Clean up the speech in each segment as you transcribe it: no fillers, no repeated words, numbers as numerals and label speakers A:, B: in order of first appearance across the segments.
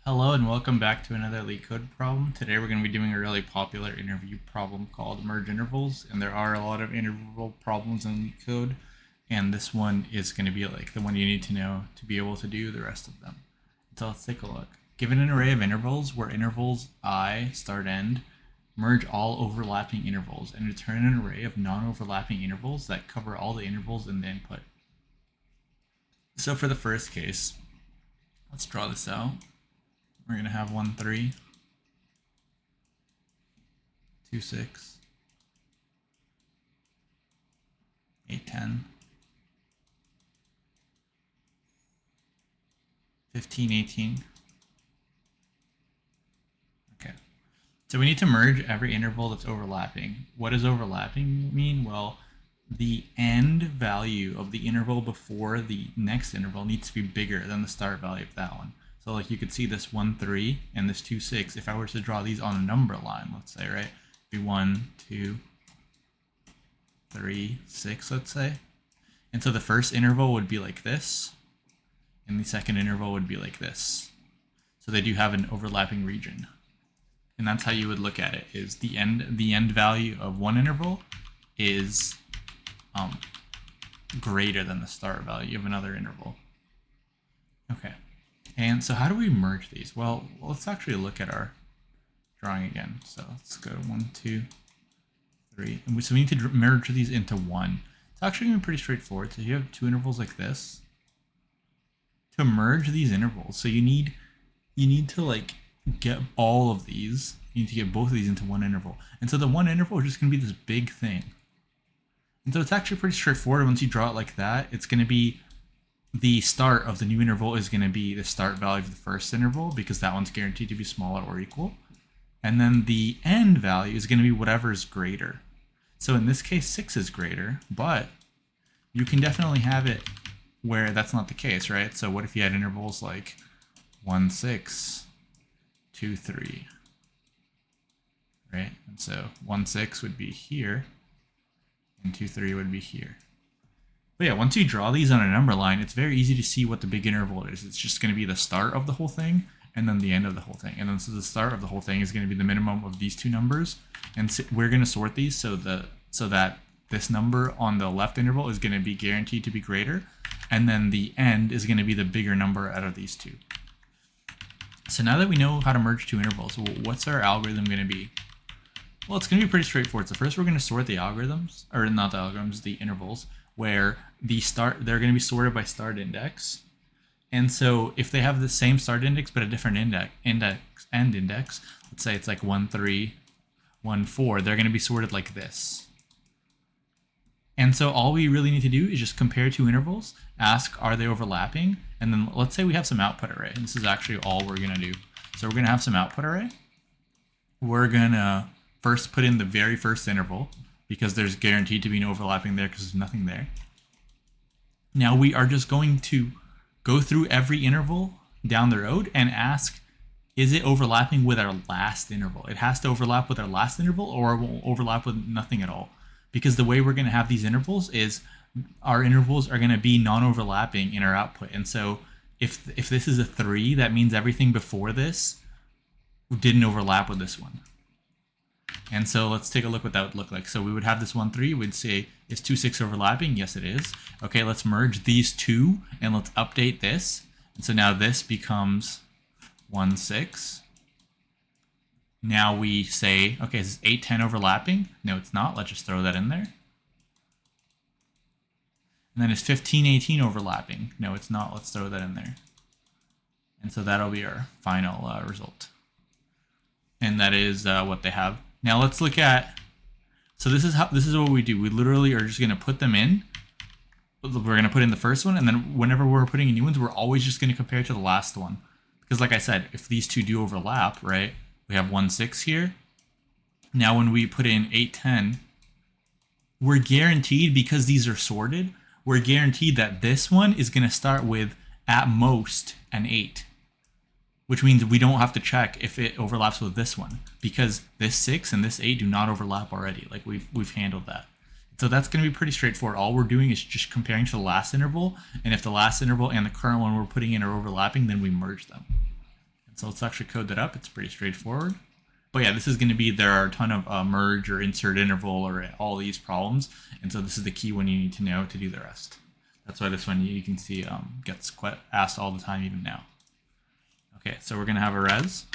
A: Hello and welcome back to another LeetCode problem. Today we're going to be doing a really popular interview problem called merge intervals, and there are a lot of interval problems in LeetCode, and this one is going to be like the one you need to know to be able to do the rest of them. So let's take a look. Given an array of intervals where intervals I start end, merge all overlapping intervals and return an array of non-overlapping intervals that cover all the intervals in the input. So for the first case, let's draw this out. We're going to have 1, 3, 2, 6, 8, 10, 15, 18. Okay. So we need to merge every interval that's overlapping. What does overlapping mean? Well, the end value of the interval before the next interval needs to be bigger than the start value of that one. So like you could see this 1, 3 and this 2, 6. If I were to draw these on a number line, let's say, right? It'd be 1, 2, 3, 6, let's say. And so the first interval would be like this, and the second interval would be like this. So they do have an overlapping region. And that's how you would look at it, is the end value of one interval is greater than the start value of another interval. Okay. And so how do we merge these? Well, let's actually look at our drawing again. So let's go 1, 2, 3. And so we need to merge these into one. It's actually going to be pretty straightforward. So you have two intervals like this. To merge these intervals, so you need to like get all of these. You need to get both of these into one interval. And so the one interval is just going to be this big thing. And so it's actually pretty straightforward. Once you draw it like that, it's going to be the start of the new interval is going to be the start value of the first interval, because that one's guaranteed to be smaller or equal. And then the end value is going to be whatever is greater. So in this case, 6 is greater, but you can definitely have it where that's not the case, right? So what if you had intervals like 1, 6, 2, 3, right? And so 1, 6 would be here, and 2, 3 would be here. But yeah, once you draw these on a number line, it's very easy to see what the big interval is. It's just going to be the start of the whole thing and then the end of the whole thing. And then so the start of the whole thing is going to be the minimum of these two numbers. And so we're going to sort these so that this number on the left interval is going to be guaranteed to be greater. And then the end is going to be the bigger number out of these two. So now that we know how to merge two intervals, what's our algorithm going to be? Well, it's going to be pretty straightforward. So first we're going to sort the algorithms, or not the algorithms, the intervals, where they're going to be sorted by start index. And so if they have the same start index but a different end index, let's say it's like 1, 3, 1, 4, they're going to be sorted like this. And so all we really need to do is just compare two intervals, ask are they overlapping, and then let's say we have some output array. And this is actually all we're going to do. So we're going to have some output array. We're going to first put in the very first interval, because there's guaranteed to be no overlapping there because there's nothing there. Now we are just going to go through every interval down the road and ask, is it overlapping with our last interval? It has to overlap with our last interval, or it won't overlap with nothing at all. Because the way we're going to have these intervals is our intervals are going to be non-overlapping in our output. And so if this is a 3, that means everything before this didn't overlap with this one. And so let's take a look what that would look like. So we would have this 1, 3, we'd say, is 2, 6 overlapping? Yes, it is. Okay, let's merge these two and let's update this. And so now this becomes 1, 6. Now we say, okay, is this 8, 10 overlapping? No, it's not. Let's just throw that in there. And then is 15, 18 overlapping? No, it's not. Let's throw that in there. And so that'll be our final result. And that is what they have. Now let's look at, so this is what we do. We literally are just going to put them in. We're going to put in the first one, and then whenever we're putting in new ones, we're always just going to compare to the last one. Because like I said, if these two do overlap, right, we have 1, 6 here. Now when we put in 8, 10, we're guaranteed, because these are sorted, we're guaranteed that this one is going to start with at most an 8. Which means we don't have to check if it overlaps with this one, because this 6 and this 8 do not overlap already. Like we've handled that. So that's going to be pretty straightforward. All we're doing is just comparing to the last interval, and if the last interval and the current one we're putting in are overlapping, then we merge them. So let's actually code that up. It's pretty straightforward. But yeah, this is going to be, there are a ton of merge or insert interval or all these problems. And so this is the key one you need to know to do the rest. That's why this one you can see gets quite asked all the time even now. Okay, so we're going to have a res.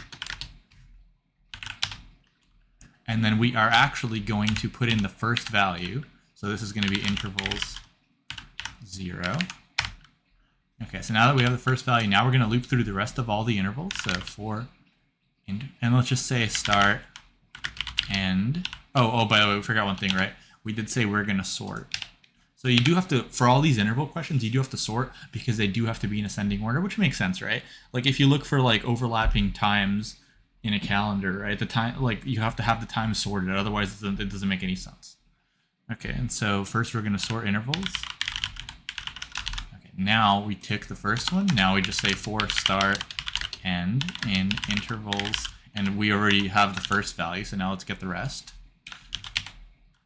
A: And then we are actually going to put in the first value. So this is going to be intervals 0. Okay, so now that we have the first value, now we're going to loop through the rest of all the intervals. So for, and let's just say start, end. Oh, by the way, we forgot one thing, right? We did say we're going to sort. So you do have to, for all these interval questions, you do have to sort because they do have to be in ascending order, which makes sense, right? Like if you look for like overlapping times in a calendar, right? The time, like you have to have the time sorted, otherwise it doesn't make any sense. Okay, and so first we're going to sort intervals. Okay, now we tick the first one. Now we just say for start, end in intervals, and we already have the first value. So now let's get the rest.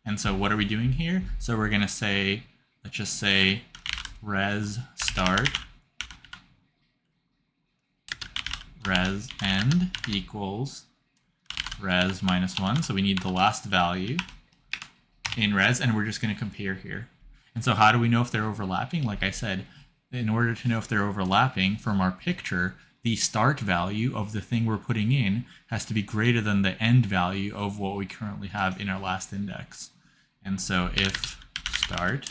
A: And so what are we doing here? So we're going to say, let's just say res start, res end equals res minus 1. So we need the last value in res, and we're just going to compare here. And so how do we know if they're overlapping? Like I said, in order to know if they're overlapping from our picture, the start value of the thing we're putting in has to be greater than the end value of what we currently have in our last index. And so if start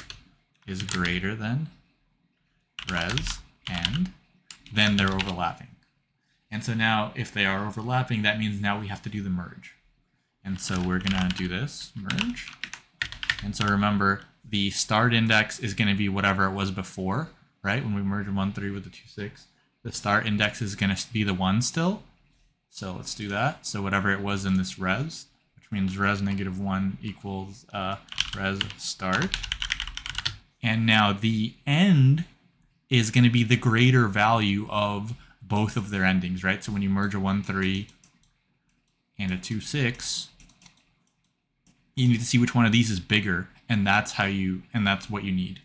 A: is greater than res end, then they're overlapping. And so now if they are overlapping, that means now we have to do the merge. And so we're going to do this, merge. And so remember, the start index is going to be whatever it was before, right? When we merge 1.3 with the 2.6, the start index is going to be the 1 still. So let's do that. So whatever it was in this res, which means res negative 1 equals res start. And now the end is going to be the greater value of both of their endings, right? So when you merge a 1.3 and a 2.6, you need to see which one of these is bigger, and that's what you need.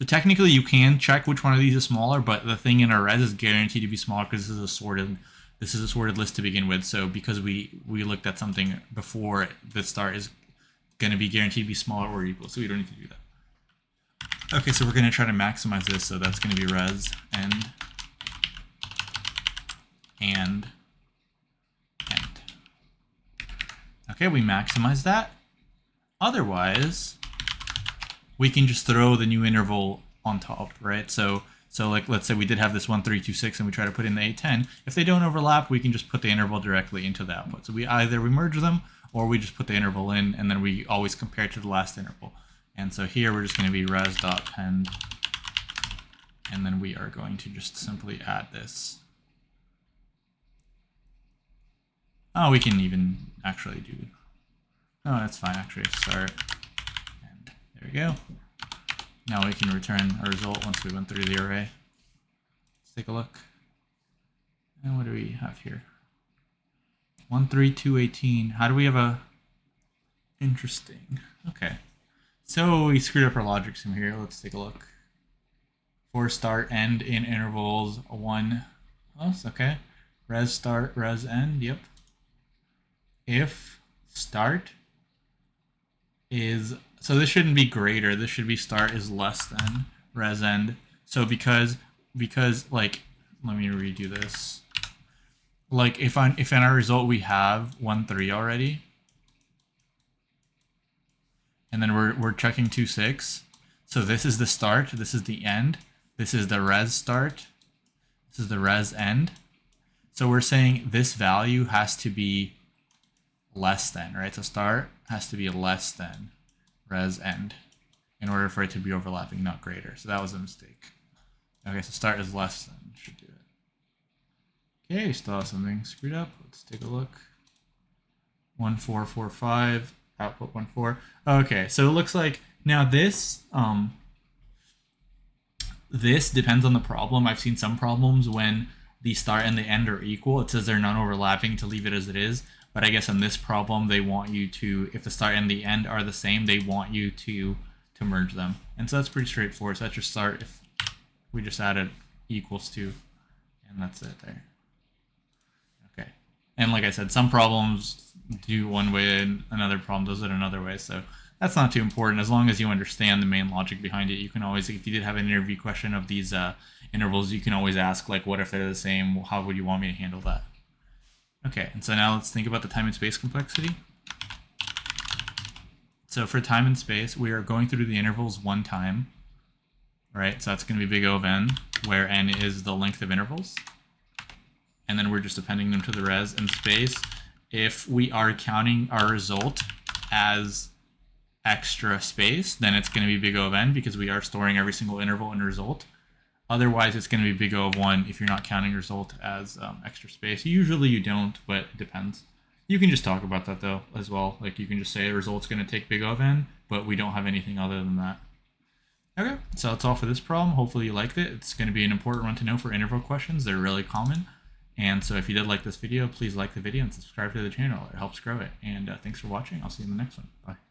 A: So technically you can check which one of these is smaller, but the thing in our res is guaranteed to be smaller because this is a sorted list to begin with. So because we looked at something before, the start is going to be guaranteed to be smaller or equal, so we don't need to do that. Okay, so we're going to try to maximize this, so that's going to be res end and end. Okay, we maximize that. Otherwise, we can just throw the new interval on top, right? So like, let's say we did have this 1.326 and we try to put in the 8.10. If they don't overlap, we can just put the interval directly into the output. So we merge them, or we just put the interval in, and then we always compare to the last interval. And so here we're just going to be res.pend, and then we are going to just simply add this. Oh, we can even actually do, oh, that's fine, actually, start, and there we go. Now we can return our result once we went through the array. Let's take a look. And what do we have here? 13218. How do we have a, interesting, okay. So we screwed up our logic sim here. Let's take a look. For start, end in intervals 1. Oh, okay. Res start, res end. Yep. If start is, so this shouldn't be greater. This should be start is less than res end. So because like, let me redo this. Like if in our result we have 1.3 already, and then we're checking 2.6. So this is the start, this is the end, this is the res start, this is the res end. So we're saying this value has to be less than, right? So start has to be less than res end in order for it to be overlapping, not greater. So that was a mistake. Okay, so start is less than, should do it. Okay, still have something screwed up. Let's take a look. 1445. Output 1.4. Okay, so it looks like now this this depends on the problem. I've seen some problems when the start and the end are equal. It says they're non-overlapping to leave it as it is. But I guess in this problem, they want you to, if the start and the end are the same, they want you to merge them. And so that's pretty straightforward. So that's your start if we just added equals to, and that's it there. And like I said, some problems do one way and another problem does it another way. So that's not too important. As long as you understand the main logic behind it, you can always, if you did have an interview question of these intervals, you can always ask, like, what if they're the same? How would you want me to handle that? Okay, and so now let's think about the time and space complexity. So for time and space, we are going through the intervals one time, right? So that's going to be big O of n, where n is the length of intervals. And then we're just appending them to the res. In space, if we are counting our result as extra space, then it's going to be big O of n because we are storing every single interval in result. Otherwise, it's going to be big O of 1 if you're not counting result as extra space. Usually you don't, but it depends. You can just talk about that, though, as well. Like, you can just say the result's going to take big O of n, but we don't have anything other than that. Okay, so that's all for this problem. Hopefully you liked it. It's going to be an important one to know for interval questions. They're really common. And so if you did like this video, please like the video and subscribe to the channel. It helps grow it. And thanks for watching. I'll see you in the next one. Bye.